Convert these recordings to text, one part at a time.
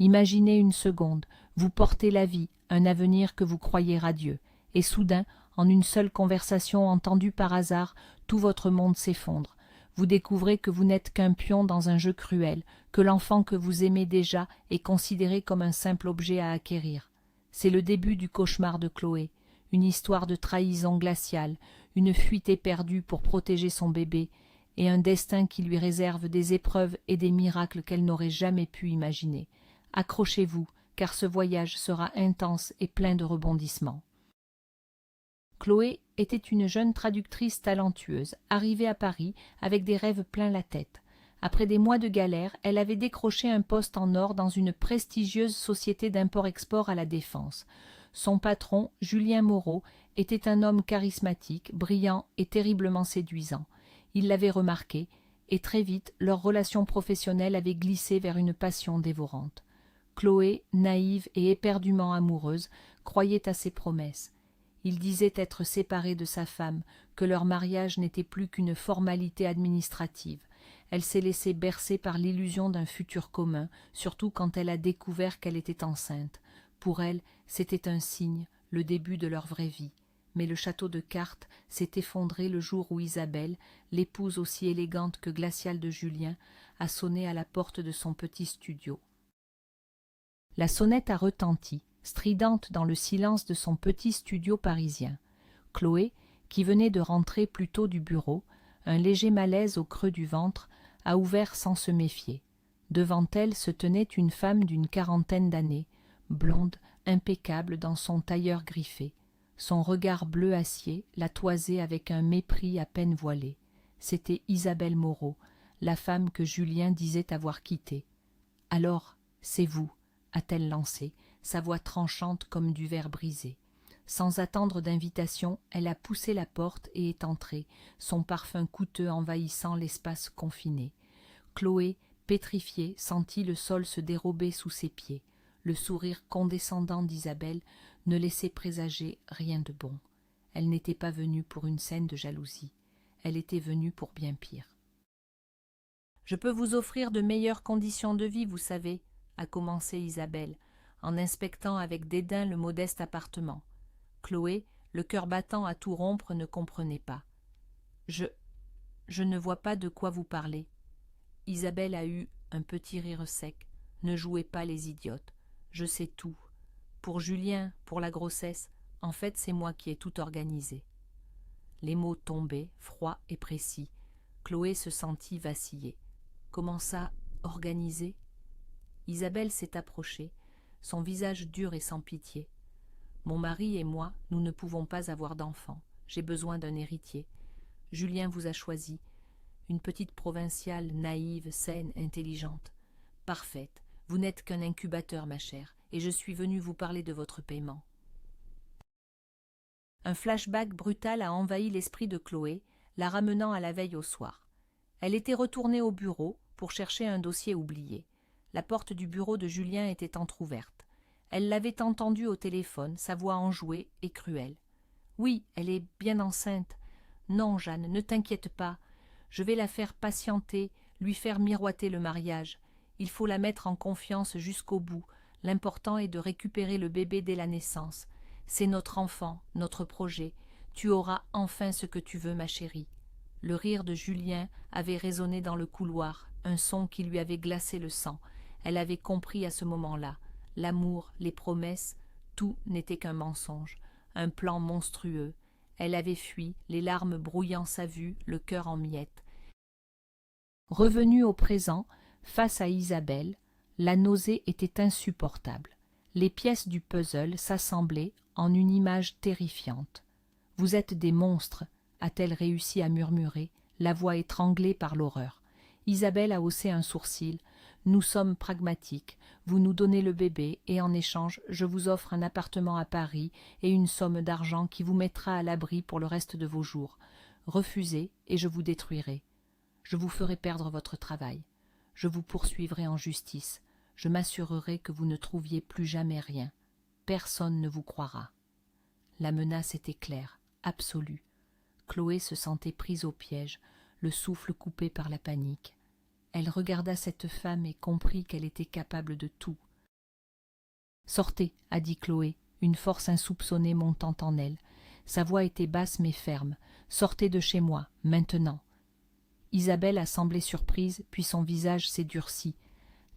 Imaginez une seconde, vous portez la vie, un avenir que vous croyez radieux, et soudain, en une seule conversation entendue par hasard, tout votre monde s'effondre. Vous découvrez que vous n'êtes qu'un pion dans un jeu cruel, que l'enfant que vous aimez déjà est considéré comme un simple objet à acquérir. C'est le début du cauchemar de Chloé, une histoire de trahison glaciale, une fuite éperdue pour protéger son bébé, et un destin qui lui réserve des épreuves et des miracles qu'elle n'aurait jamais pu imaginer. Accrochez-vous, car ce voyage sera intense et plein de rebondissements. Chloé était une jeune traductrice talentueuse, arrivée à Paris avec des rêves plein la tête. Après des mois de galère, elle avait décroché un poste en or dans une prestigieuse société d'import-export à la Défense. Son patron, Julien Moreau, était un homme charismatique, brillant et terriblement séduisant. Il l'avait remarqué, et très vite, leur relation professionnelle avait glissé vers une passion dévorante. Chloé, naïve et éperdument amoureuse, croyait à ses promesses. Il disait être séparé de sa femme, que leur mariage n'était plus qu'une formalité administrative. Elle s'est laissée bercer par l'illusion d'un futur commun, surtout quand elle a découvert qu'elle était enceinte. Pour elle, c'était un signe, le début de leur vraie vie. Mais le château de cartes s'est effondré le jour où Isabelle, l'épouse aussi élégante que glaciale de Julien, a sonné à la porte de son petit studio. La sonnette a retenti, stridente dans le silence de son petit studio parisien. Chloé, qui venait de rentrer plus tôt du bureau, un léger malaise au creux du ventre, a ouvert sans se méfier. Devant elle se tenait une femme d'une quarantaine d'années, blonde, impeccable dans son tailleur griffé. Son regard bleu acier la toisait avec un mépris à peine voilé. C'était Isabelle Moreau, la femme que Julien disait avoir quittée. « Alors, c'est vous » a-t-elle lancé, sa voix tranchante comme du verre brisé. Sans attendre d'invitation, elle a poussé la porte et est entrée, son parfum coûteux envahissant l'espace confiné. Chloé, pétrifiée, sentit le sol se dérober sous ses pieds. Le sourire condescendant d'Isabelle ne laissait présager rien de bon. Elle n'était pas venue pour une scène de jalousie. Elle était venue pour bien pire. « Je peux vous offrir de meilleures conditions de vie, vous savez, » a commencé Isabelle, en inspectant avec dédain le modeste appartement. Chloé, le cœur battant à tout rompre, ne comprenait pas. « Je ne vois pas de quoi vous parlez. » Isabelle a eu un petit rire sec. « Ne jouez pas les idiotes. Je sais tout. Pour Julien, pour la grossesse, en fait c'est moi qui ai tout organisé. » Les mots tombaient, froids et précis. Chloé se sentit vaciller. « Comment ça, organisé ?» Isabelle s'est approchée, son visage dur et sans pitié. « Mon mari et moi, nous ne pouvons pas avoir d'enfant. J'ai besoin d'un héritier. Julien vous a choisi. Une petite provinciale, naïve, saine, intelligente. Parfaite. Vous n'êtes qu'un incubateur, ma chère, et je suis venue vous parler de votre paiement. » Un flashback brutal a envahi l'esprit de Chloé, la ramenant à la veille au soir. Elle était retournée au bureau pour chercher un dossier oublié. La porte du bureau de Julien était entr'ouverte. Elle l'avait entendu au téléphone, sa voix enjouée et cruelle. « Oui, elle est bien enceinte. Non, Jeanne, ne t'inquiète pas. Je vais la faire patienter, lui faire miroiter le mariage. Il faut la mettre en confiance jusqu'au bout. L'important est de récupérer le bébé dès la naissance. C'est notre enfant, notre projet. Tu auras enfin ce que tu veux, ma chérie. » Le rire de Julien avait résonné dans le couloir, un son qui lui avait glacé le sang. Elle avait compris à ce moment-là. L'amour, les promesses, tout n'était qu'un mensonge, un plan monstrueux. Elle avait fui, les larmes brouillant sa vue, le cœur en miettes. Revenue au présent, face à Isabelle, la nausée était insupportable. Les pièces du puzzle s'assemblaient en une image terrifiante. « Vous êtes des monstres !» a-t-elle réussi à murmurer, la voix étranglée par l'horreur. Isabelle a haussé un sourcil. « Nous sommes pragmatiques. Vous nous donnez le bébé et en échange, je vous offre un appartement à Paris et une somme d'argent qui vous mettra à l'abri pour le reste de vos jours. Refusez et je vous détruirai. Je vous ferai perdre votre travail. Je vous poursuivrai en justice. Je m'assurerai que vous ne trouviez plus jamais rien. Personne ne vous croira. » La menace était claire, absolue. Chloé se sentait prise au piège, le souffle coupé par la panique. Elle regarda cette femme et comprit qu'elle était capable de tout. Sortez, a dit Chloé, une force insoupçonnée montant en elle. Sa voix était basse mais ferme. Sortez de chez moi, maintenant. Isabelle a semblé surprise, puis son visage s'est durci.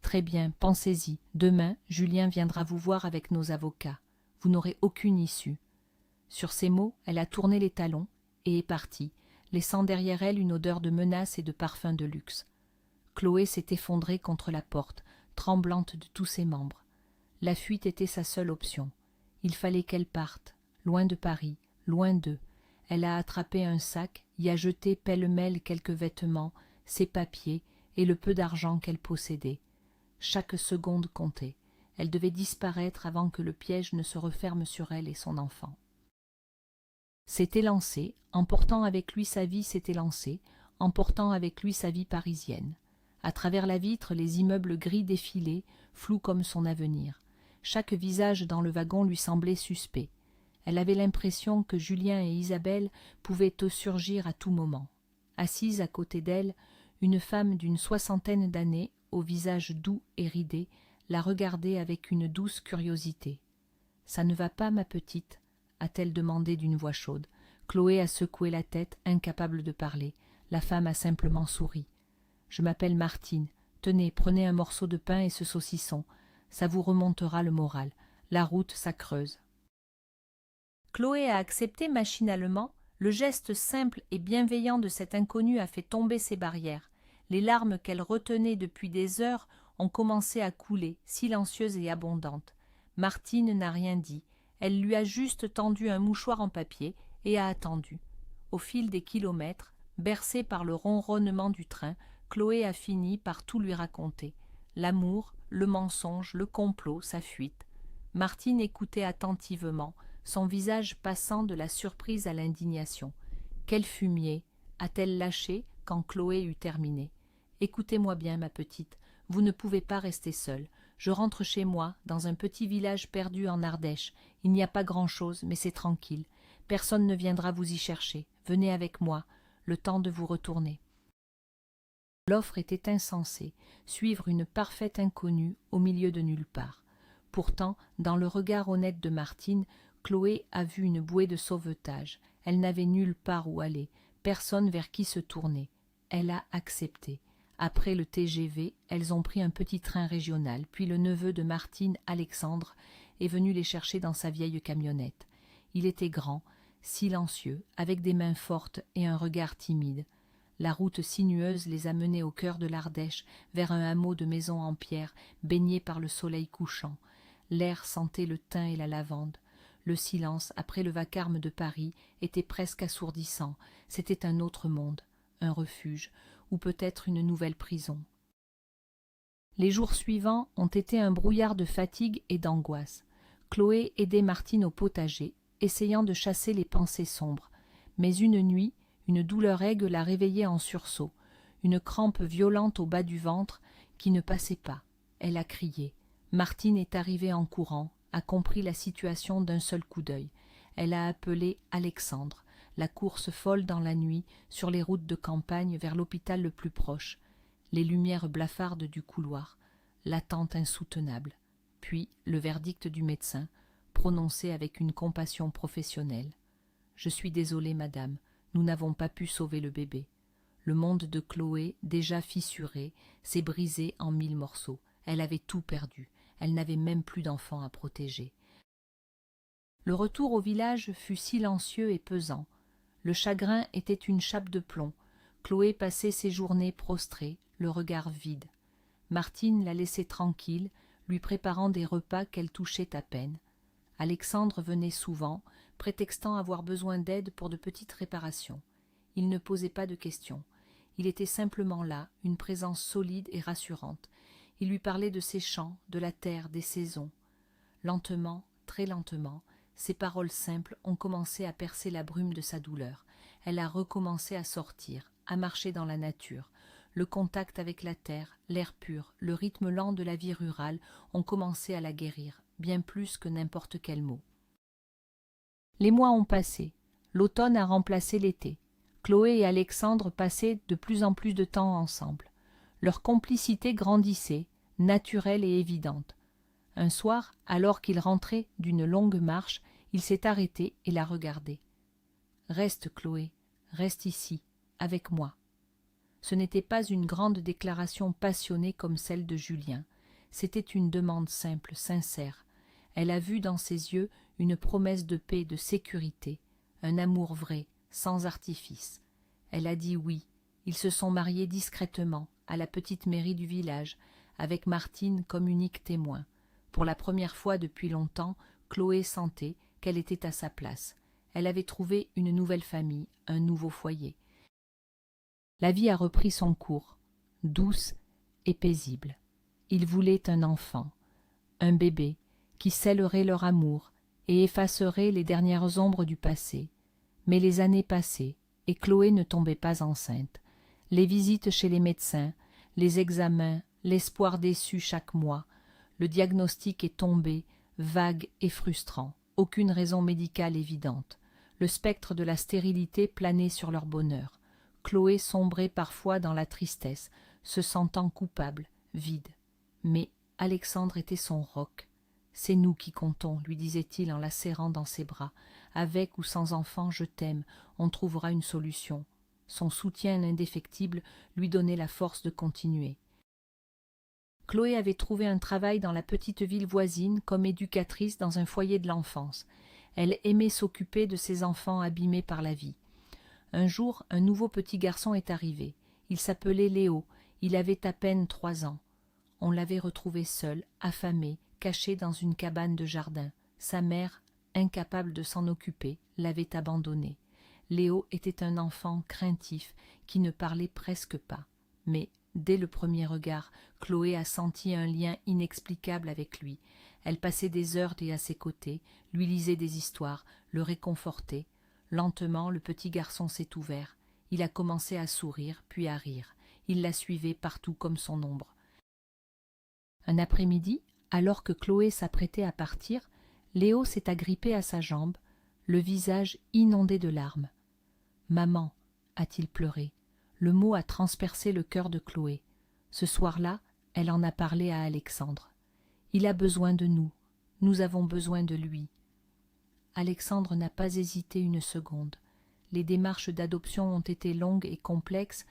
Très bien, pensez-y. Demain, Julien viendra vous voir avec nos avocats. Vous n'aurez aucune issue. Sur ces mots, elle a tourné les talons et est partie, laissant derrière elle une odeur de menace et de parfum de luxe. Chloé s'est effondrée contre la porte, tremblante de tous ses membres. La fuite était sa seule option. Il fallait qu'elle parte, loin de Paris, loin d'eux. Elle a attrapé un sac, y a jeté pêle-mêle quelques vêtements, ses papiers et le peu d'argent qu'elle possédait. Chaque seconde comptait. Elle devait disparaître avant que le piège ne se referme sur elle et son enfant. S'était lancé, emportant avec lui sa vie s'était lancé, emportant avec lui sa vie parisienne. À travers la vitre, les immeubles gris défilaient, flous comme son avenir. Chaque visage dans le wagon lui semblait suspect. Elle avait l'impression que Julien et Isabelle pouvaient surgir à tout moment. Assise à côté d'elle, une femme d'une 60aine d'années, au visage doux et ridé, la regardait avec une douce curiosité. « Ça ne va pas, ma petite ?» a-t-elle demandé d'une voix chaude. Chloé a secoué la tête, incapable de parler. La femme a simplement souri. « Je m'appelle Martine. Tenez, prenez un morceau de pain et ce saucisson. Ça vous remontera le moral. La route, ça creuse. » Chloé a accepté machinalement. Le geste simple et bienveillant de cet inconnu a fait tomber ses barrières. Les larmes qu'elle retenait depuis des heures ont commencé à couler, silencieuses et abondantes. Martine n'a rien dit. Elle lui a juste tendu un mouchoir en papier et a attendu. Au fil des kilomètres, bercée par le ronronnement du train, Chloé a fini par tout lui raconter. L'amour, le mensonge, le complot, sa fuite. Martine écoutait attentivement, son visage passant de la surprise à l'indignation. Quel fumier a-t-elle lâché quand Chloé eut terminé? Écoutez-moi bien, ma petite, vous ne pouvez pas rester seule. Je rentre chez moi, dans un petit village perdu en Ardèche. Il n'y a pas grand-chose, mais c'est tranquille. Personne ne viendra vous y chercher. Venez avec moi, le temps de vous retourner. L'offre était insensée, suivre une parfaite inconnue au milieu de nulle part. Pourtant, dans le regard honnête de Martine, Chloé a vu une bouée de sauvetage. Elle n'avait nulle part où aller, personne vers qui se tourner. Elle a accepté. Après le TGV, elles ont pris un petit train régional, puis le neveu de Martine, Alexandre, est venu les chercher dans sa vieille camionnette. Il était grand, silencieux, avec des mains fortes et un regard timide. La route sinueuse les a menés au cœur de l'Ardèche, vers un hameau de maisons en pierre, baigné par le soleil couchant. L'air sentait le thym et la lavande. Le silence, après le vacarme de Paris, était presque assourdissant. C'était un autre monde, un refuge, ou peut-être une nouvelle prison. Les jours suivants ont été un brouillard de fatigue et d'angoisse. Chloé aidait Martine au potager, essayant de chasser les pensées sombres. Mais une nuit, une douleur aiguë l'a réveillée en sursaut, une crampe violente au bas du ventre qui ne passait pas. Elle a crié. Martine est arrivée en courant, a compris la situation d'un seul coup d'œil. Elle a appelé Alexandre. La course folle dans la nuit, sur les routes de campagne vers l'hôpital le plus proche. Les lumières blafardes du couloir, l'attente insoutenable. Puis le verdict du médecin, prononcé avec une compassion professionnelle. « Je suis désolée, madame, nous n'avons pas pu sauver le bébé. » Le monde de Chloé, déjà fissuré, s'est brisé en 1000 morceaux. Elle avait tout perdu. Elle n'avait même plus d'enfants à protéger. Le retour au village fut silencieux et pesant. Le chagrin était une chape de plomb. Chloé passait ses journées prostrée, le regard vide. Martine la laissait tranquille, lui préparant des repas qu'elle touchait à peine. Alexandre venait souvent, prétextant avoir besoin d'aide pour de petites réparations. Il ne posait pas de questions. Il était simplement là, une présence solide et rassurante. Il lui parlait de ses champs, de la terre, des saisons. Lentement, très lentement, ces paroles simples ont commencé à percer la brume de sa douleur. Elle a recommencé à sortir, à marcher dans la nature. Le contact avec la terre, l'air pur, le rythme lent de la vie rurale ont commencé à la guérir, bien plus que n'importe quel mot. Les mois ont passé. L'automne a remplacé l'été. Chloé et Alexandre passaient de plus en plus de temps ensemble. Leur complicité grandissait, naturelle et évidente. Un soir, alors qu'il rentrait d'une longue marche, il s'est arrêté et l'a regardée. « Reste, Chloé, reste ici, avec moi. » Ce n'était pas une grande déclaration passionnée comme celle de Julien. C'était une demande simple, sincère. Elle a vu dans ses yeux une promesse de paix, de sécurité, un amour vrai, sans artifice. Elle a dit oui. Ils se sont mariés discrètement, à la petite mairie du village, avec Martine comme unique témoin. Pour la première fois depuis longtemps, Chloé sentait qu'elle était à sa place. Elle avait trouvé une nouvelle famille, un nouveau foyer. La vie a repris son cours, douce et paisible. Ils voulaient un enfant, un bébé, qui scellerait leur amour et effacerait les dernières ombres du passé. Mais les années passaient, et Chloé ne tombait pas enceinte. Les visites chez les médecins, les examens, l'espoir déçu chaque mois. Le diagnostic est tombé, vague et frustrant. Aucune raison médicale évidente. Le spectre de la stérilité planait sur leur bonheur. Chloé sombrait parfois dans la tristesse, se sentant coupable, vide. Mais Alexandre était son roc. « C'est nous qui comptons, lui disait-il en la serrant dans ses bras. Avec ou sans enfant, je t'aime, on trouvera une solution. » Son soutien indéfectible lui donnait la force de continuer. Chloé avait trouvé un travail dans la petite ville voisine comme éducatrice dans un foyer de l'enfance. Elle aimait s'occuper de ses enfants abîmés par la vie. Un jour, un nouveau petit garçon est arrivé. Il s'appelait Léo. Il avait à peine 3 ans. On l'avait retrouvé seul, affamé, caché dans une cabane de jardin. Sa mère, incapable de s'en occuper, l'avait abandonné. Léo était un enfant craintif qui ne parlait presque pas. Mais, dès le premier regard, Chloé a senti un lien inexplicable avec lui. Elle passait des heures à ses côtés, lui lisait des histoires, le réconfortait. Lentement, le petit garçon s'est ouvert. Il a commencé à sourire, puis à rire. Il la suivait partout comme son ombre. Un après-midi, alors que Chloé s'apprêtait à partir, Léo s'est agrippé à sa jambe, le visage inondé de larmes. « Maman » a-t-il pleuré. Le mot a transpercé le cœur de Chloé. Ce soir-là, elle en a parlé à Alexandre. « Il a besoin de nous. Nous avons besoin de lui. » Alexandre n'a pas hésité une seconde. Les démarches d'adoption ont été longues et complexes,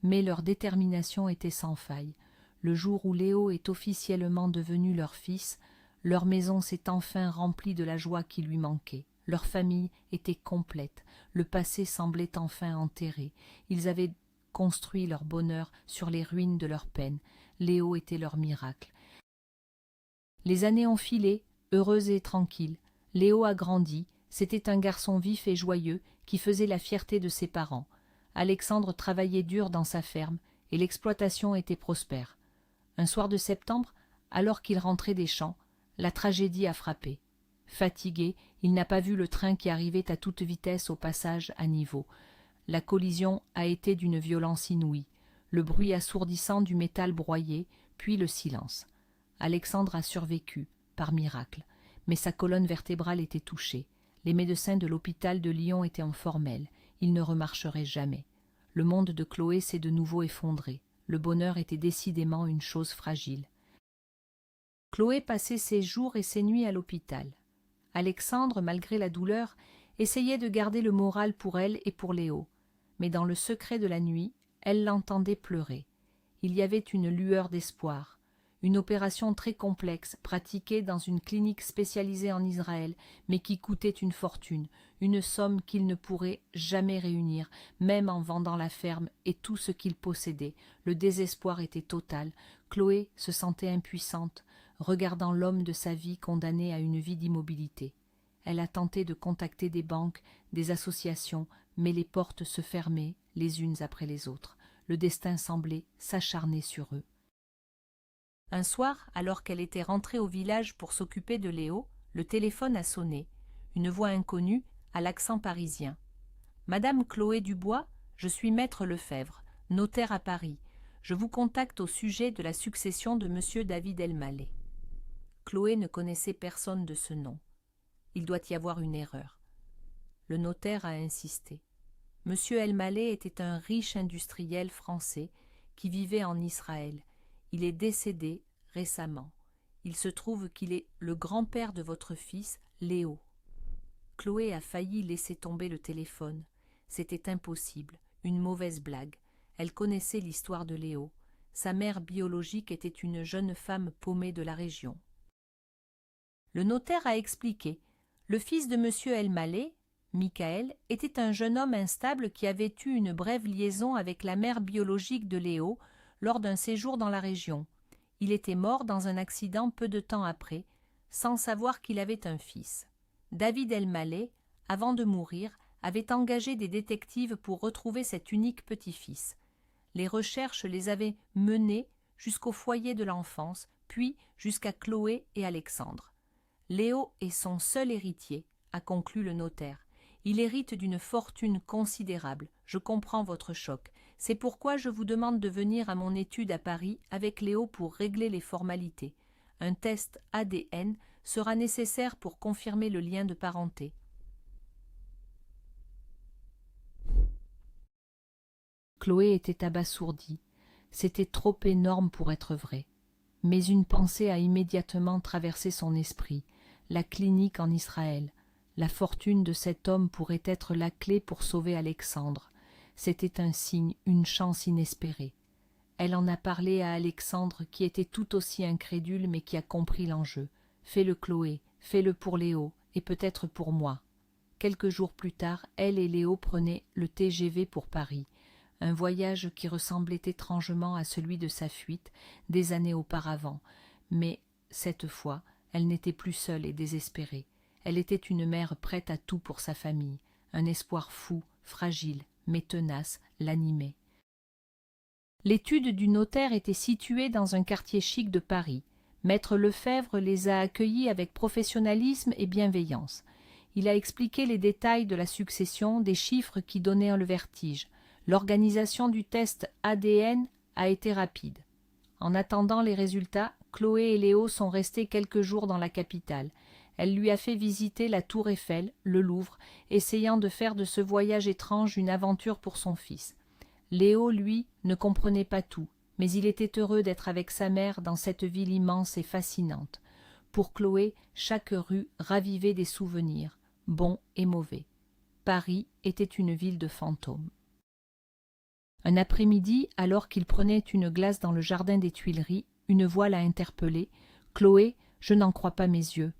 mais leur détermination était sans faille. Le jour où Léo est officiellement devenu leur fils, leur maison s'est enfin remplie de la joie qui lui manquait. Leur famille était complète, le passé semblait enfin enterré. Ils avaient construit leur bonheur sur les ruines de leur peine. Léo était leur miracle. Les années ont filé, heureuses et tranquilles. Léo a grandi, c'était un garçon vif et joyeux qui faisait la fierté de ses parents. Alexandre travaillait dur dans sa ferme et l'exploitation était prospère. Un soir de septembre, alors qu'il rentrait des champs, la tragédie a frappé. Fatigué, il n'a pas vu le train qui arrivait à toute vitesse au passage à niveau. La collision a été d'une violence inouïe, le bruit assourdissant du métal broyé, puis le silence. Alexandre a survécu, par miracle, mais sa colonne vertébrale était touchée. Les médecins de l'hôpital de Lyon étaient informels, il ne remarcherait jamais. Le monde de Chloé s'est de nouveau effondré. Le bonheur était décidément une chose fragile. Chloé passait ses jours et ses nuits à l'hôpital. Alexandre, malgré la douleur, essayait de garder le moral pour elle et pour Léo. Mais dans le secret de la nuit, elle l'entendait pleurer. Il y avait une lueur d'espoir. Une opération très complexe, pratiquée dans une clinique spécialisée en Israël, mais qui coûtait une fortune, une somme qu'il ne pourrait jamais réunir, même en vendant la ferme et tout ce qu'il possédait. Le désespoir était total. Chloé se sentait impuissante, regardant l'homme de sa vie condamné à une vie d'immobilité. Elle a tenté de contacter des banques, des associations, mais les portes se fermaient les unes après les autres. Le destin semblait s'acharner sur eux. Un soir, alors qu'elle était rentrée au village pour s'occuper de Léo, le téléphone a sonné. Une voix inconnue, à l'accent parisien. « Madame Chloé Dubois, je suis maître Lefebvre, notaire à Paris. Je vous contacte au sujet de la succession de monsieur David Elmaleh. » Chloé ne connaissait personne de ce nom. Il doit y avoir une erreur. Le notaire a insisté. Monsieur Elmaleh était un riche industriel français qui vivait en Israël. Il est décédé récemment. Il se trouve qu'il est le grand-père de votre fils, Léo. » Chloé a failli laisser tomber le téléphone. C'était impossible, une mauvaise blague. Elle connaissait l'histoire de Léo. Sa mère biologique était une jeune femme paumée de la région. Le notaire a expliqué. Le fils de M. El-Maleh, Michael, était un jeune homme instable qui avait eu une brève liaison avec la mère biologique de Léo lors d'un séjour dans la région. Il était mort dans un accident peu de temps après, sans savoir qu'il avait un fils. David El-Maleh, avant de mourir, avait engagé des détectives pour retrouver cet unique petit-fils. Les recherches les avaient menés jusqu'au foyer de l'enfance, puis jusqu'à Chloé et Alexandre. Léo est son seul héritier, a conclu le notaire. Il hérite d'une fortune considérable. Je comprends votre choc. C'est pourquoi je vous demande de venir à mon étude à Paris avec Léo pour régler les formalités. Un test ADN sera nécessaire pour confirmer le lien de parenté. Chloé était abasourdie. C'était trop énorme pour être vrai. Mais une pensée a immédiatement traversé son esprit. La clinique en Israël. La fortune de cet homme pourrait être la clé pour sauver Alexandre. C'était un signe, une chance inespérée. Elle en a parlé à Alexandre, qui était tout aussi incrédule mais qui a compris l'enjeu. Fais-le Chloé, fais-le pour Léo, et peut-être pour moi. Quelques jours plus tard, elle et Léo prenaient le TGV pour Paris. Un voyage qui ressemblait étrangement à celui de sa fuite des années auparavant. Mais, cette fois, elle n'était plus seule et désespérée. Elle était une mère prête à tout pour sa famille. Un espoir fou, fragile, mais tenace, l'animait. L'étude du notaire était située dans un quartier chic de Paris. Maître Lefebvre les a accueillis avec professionnalisme et bienveillance. Il a expliqué les détails de la succession, des chiffres qui donnaient le vertige. L'organisation du test ADN a été rapide. En attendant les résultats, Chloé et Léo sont restés quelques jours dans la capitale. Elle lui a fait visiter la Tour Eiffel, le Louvre, essayant de faire de ce voyage étrange une aventure pour son fils. Léo, lui, ne comprenait pas tout, mais il était heureux d'être avec sa mère dans cette ville immense et fascinante. Pour Chloé, chaque rue ravivait des souvenirs, bons et mauvais. Paris était une ville de fantômes. Un après-midi, alors qu'il prenait une glace dans le jardin des Tuileries, une voix l'a interpellé. « Chloé, je n'en crois pas mes yeux. »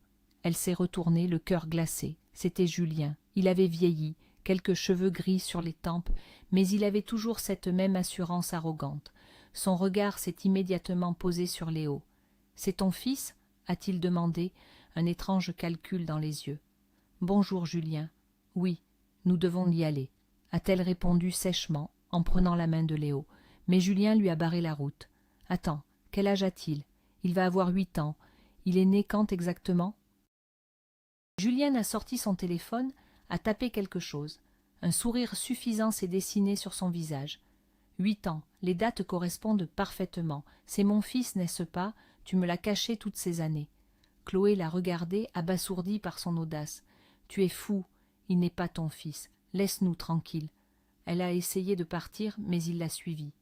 Elle s'est retournée, le cœur glacé. C'était Julien. Il avait vieilli, quelques cheveux gris sur les tempes, mais il avait toujours cette même assurance arrogante. Son regard s'est immédiatement posé sur Léo. « C'est ton fils ?» a-t-il demandé, un étrange calcul dans les yeux. « Bonjour, Julien. »« Oui, nous devons y aller. » a-t-elle répondu sèchement, en prenant la main de Léo. Mais Julien lui a barré la route. « Attends, quel âge a-t-il ? Il va avoir 8 ans. Il est né quand exactement ?» Julien a sorti son téléphone, a tapé quelque chose. Un sourire suffisant s'est dessiné sur son visage. 8 ans, les dates correspondent parfaitement. C'est mon fils, n'est-ce pas? Tu me l'as caché toutes ces années. Chloé l'a regardé, abasourdie par son audace. Tu es fou, il n'est pas ton fils. Laisse-nous tranquilles. Elle a essayé de partir, mais il l'a suivie.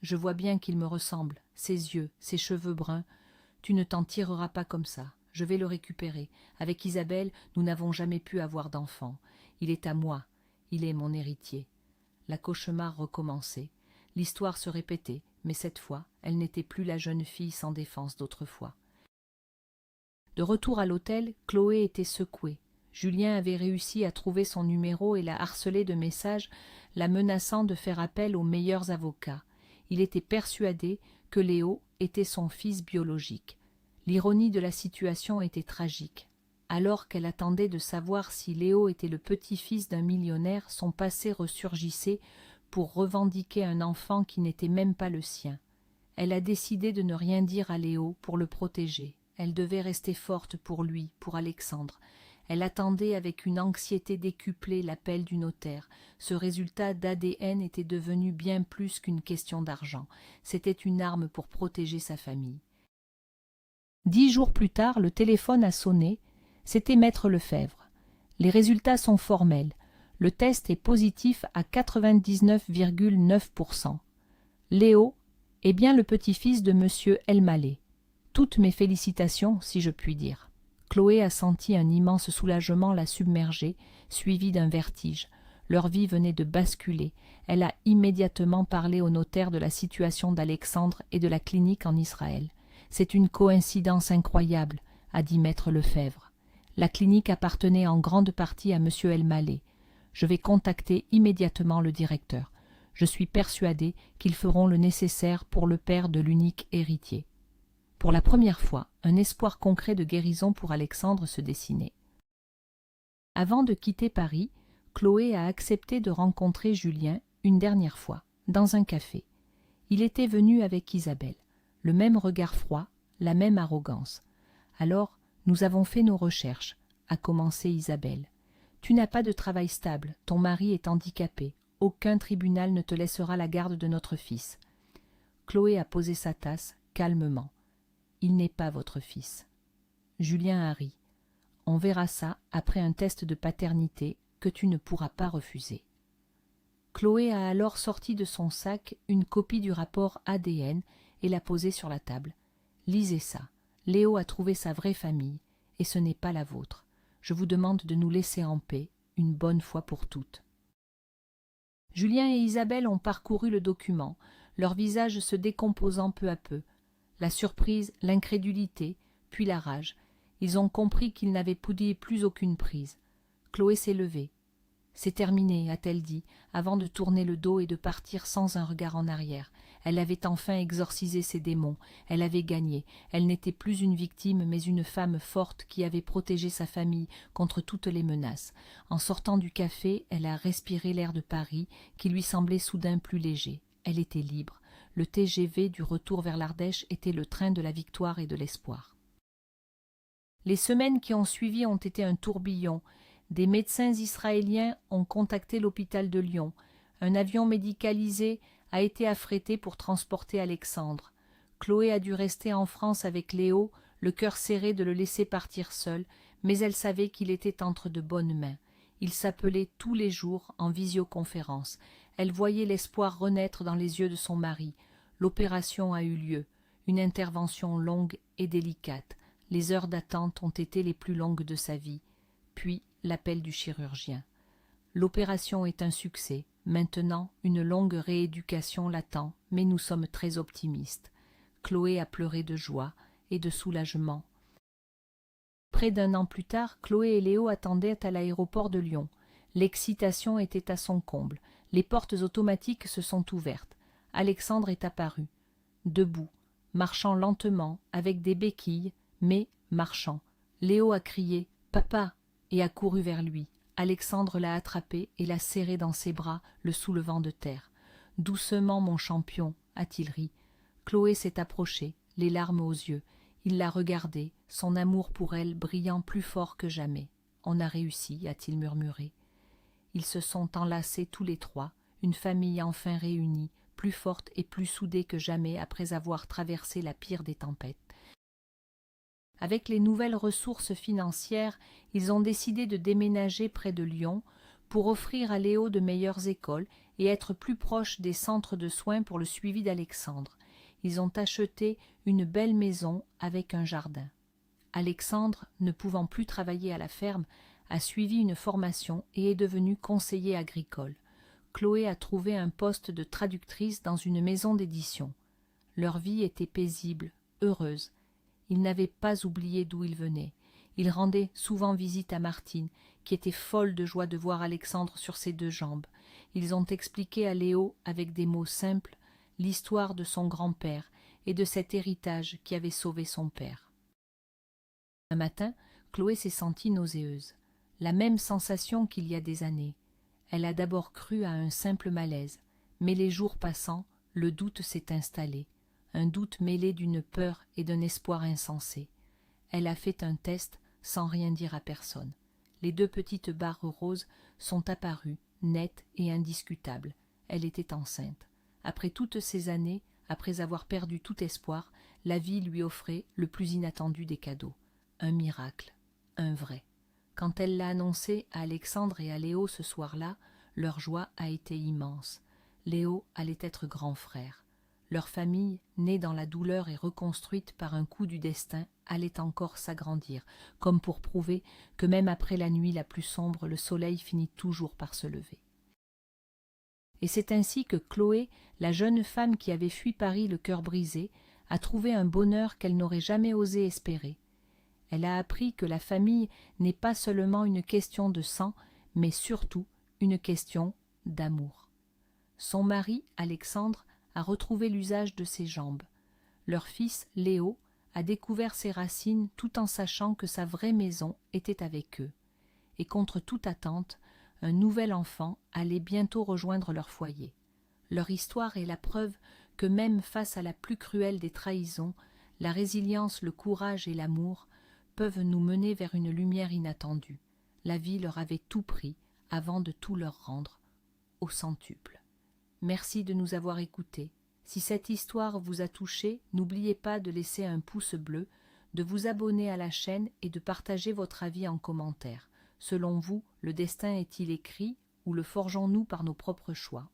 Je vois bien qu'il me ressemble, ses yeux, ses cheveux bruns. Tu ne t'en tireras pas comme ça. Je vais le récupérer. Avec Isabelle, nous n'avons jamais pu avoir d'enfant. Il est à moi. Il est mon héritier. La cauchemar recommençait. L'histoire se répétait, mais cette fois, elle n'était plus la jeune fille sans défense d'autrefois. De retour à l'hôtel, Chloé était secouée. Julien avait réussi à trouver son numéro et la harcelait de messages, la menaçant de faire appel aux meilleurs avocats. Il était persuadé que Léo était son fils biologique. L'ironie de la situation était tragique. Alors qu'elle attendait de savoir si Léo était le petit-fils d'un millionnaire, son passé ressurgissait pour revendiquer un enfant qui n'était même pas le sien. Elle a décidé de ne rien dire à Léo pour le protéger. Elle devait rester forte pour lui, pour Alexandre. Elle attendait avec une anxiété décuplée l'appel du notaire. Ce résultat d'ADN était devenu bien plus qu'une question d'argent. C'était une arme pour protéger sa famille. 10 jours plus tard, le téléphone a sonné. C'était Maître Lefebvre. Les résultats sont formels. Le test est positif à 99,9%. Léo est bien le petit-fils de M. El-Maleh. Toutes mes félicitations, si je puis dire. » Chloé a senti un immense soulagement la submerger, suivi d'un vertige. Leur vie venait de basculer. Elle a immédiatement parlé au notaire de la situation d'Alexandre et de la clinique en Israël. « C'est une coïncidence incroyable, » a dit maître Lefebvre. La clinique appartenait en grande partie à M. Elmaleh. Je vais contacter immédiatement le directeur. Je suis persuadé qu'ils feront le nécessaire pour le père de l'unique héritier. Pour la première fois, un espoir concret de guérison pour Alexandre se dessinait. Avant de quitter Paris, Chloé a accepté de rencontrer Julien une dernière fois, dans un café. Il était venu avec Isabelle. Le même regard froid, la même arrogance. « Alors, nous avons fait nos recherches, » a commencé Isabelle. « Tu n'as pas de travail stable, ton mari est handicapé, aucun tribunal ne te laissera la garde de notre fils. » Chloé a posé sa tasse, calmement. « Il n'est pas votre fils. » Julien a ri. « On verra ça après un test de paternité que tu ne pourras pas refuser. » Chloé a alors sorti de son sac une copie du rapport ADN et l'a posée sur la table. « Lisez ça. Léo a trouvé sa vraie famille, et ce n'est pas la vôtre. Je vous demande de nous laisser en paix, une bonne fois pour toutes. » Julien et Isabelle ont parcouru le document, leurs visages se décomposant peu à peu. La surprise, l'incrédulité, puis la rage. Ils ont compris qu'ils n'avaient plus aucune prise. Chloé s'est levée. « C'est terminé, » a-t-elle dit, avant de tourner le dos et de partir sans un regard en arrière. Elle avait enfin exorcisé ses démons, elle avait gagné, elle n'était plus une victime mais une femme forte qui avait protégé sa famille contre toutes les menaces. En sortant du café, elle a respiré l'air de Paris qui lui semblait soudain plus léger. Elle était libre. Le TGV du retour vers l'Ardèche était le train de la victoire et de l'espoir. Les semaines qui ont suivi ont été un tourbillon. Des médecins israéliens ont contacté l'hôpital de Lyon. Un avion médicalisé a été affrété pour transporter Alexandre. Chloé a dû rester en France avec Léo, le cœur serré de le laisser partir seul, mais elle savait qu'il était entre de bonnes mains. Ils s'appelaient tous les jours en visioconférence. Elle voyait l'espoir renaître dans les yeux de son mari. L'opération a eu lieu, une intervention longue et délicate. Les heures d'attente ont été les plus longues de sa vie. Puis l'appel du chirurgien. L'opération est un succès. Maintenant, une longue rééducation l'attend, mais nous sommes très optimistes. Chloé a pleuré de joie et de soulagement. Près d'un an plus tard, Chloé et Léo attendaient à l'aéroport de Lyon. L'excitation était à son comble. Les portes automatiques se sont ouvertes. Alexandre est apparu. Debout, marchant lentement, avec des béquilles, mais marchant. Léo a crié « Papa !» et a couru vers lui. Alexandre l'a attrapé et l'a serré dans ses bras, le soulevant de terre. « Doucement, mon champion !» a-t-il ri. Chloé s'est approchée, les larmes aux yeux. Il l'a regardée, son amour pour elle brillant plus fort que jamais. « On a réussi !» a-t-il murmuré. Ils se sont enlacés tous les trois, une famille enfin réunie, plus forte et plus soudée que jamais après avoir traversé la pire des tempêtes. Avec les nouvelles ressources financières, ils ont décidé de déménager près de Lyon pour offrir à Léo de meilleures écoles et être plus proches des centres de soins pour le suivi d'Alexandre. Ils ont acheté une belle maison avec un jardin. Alexandre, ne pouvant plus travailler à la ferme, a suivi une formation et est devenu conseiller agricole. Chloé a trouvé un poste de traductrice dans une maison d'édition. Leur vie était paisible, heureuse. Ils n'avaient pas oublié d'où ils venaient. Ils rendaient souvent visite à Martine, qui était folle de joie de voir Alexandre sur ses deux jambes. Ils ont expliqué à Léo, avec des mots simples, l'histoire de son grand-père et de cet héritage qui avait sauvé son père. Un matin, Chloé s'est sentie nauséeuse. La même sensation qu'il y a des années. Elle a d'abord cru à un simple malaise, mais les jours passant, le doute s'est installé. Un doute mêlé d'une peur et d'un espoir insensé. Elle a fait un test sans rien dire à personne. Les deux petites barres roses sont apparues, nettes et indiscutables. Elle était enceinte. Après toutes ces années, après avoir perdu tout espoir, la vie lui offrait le plus inattendu des cadeaux. Un miracle, un vrai. Quand elle l'a annoncé à Alexandre et à Léo ce soir-là, leur joie a été immense. Léo allait être grand frère. Leur famille, née dans la douleur et reconstruite par un coup du destin, allait encore s'agrandir, comme pour prouver que même après la nuit la plus sombre, le soleil finit toujours par se lever. Et c'est ainsi que Chloé, la jeune femme qui avait fui Paris le cœur brisé, a trouvé un bonheur qu'elle n'aurait jamais osé espérer. Elle a appris que la famille n'est pas seulement une question de sang, mais surtout une question d'amour. Son mari, Alexandre, a retrouvé l'usage de ses jambes. Leur fils, Léo, a découvert ses racines tout en sachant que sa vraie maison était avec eux. Et contre toute attente, un nouvel enfant allait bientôt rejoindre leur foyer. Leur histoire est la preuve que même face à la plus cruelle des trahisons, la résilience, le courage et l'amour peuvent nous mener vers une lumière inattendue. La vie leur avait tout pris avant de tout leur rendre, au centuple. Merci de nous avoir écoutés. Si cette histoire vous a touché, n'oubliez pas de laisser un pouce bleu, de vous abonner à la chaîne et de partager votre avis en commentaire. Selon vous, le destin est-il écrit ou le forgeons-nous par nos propres choix ?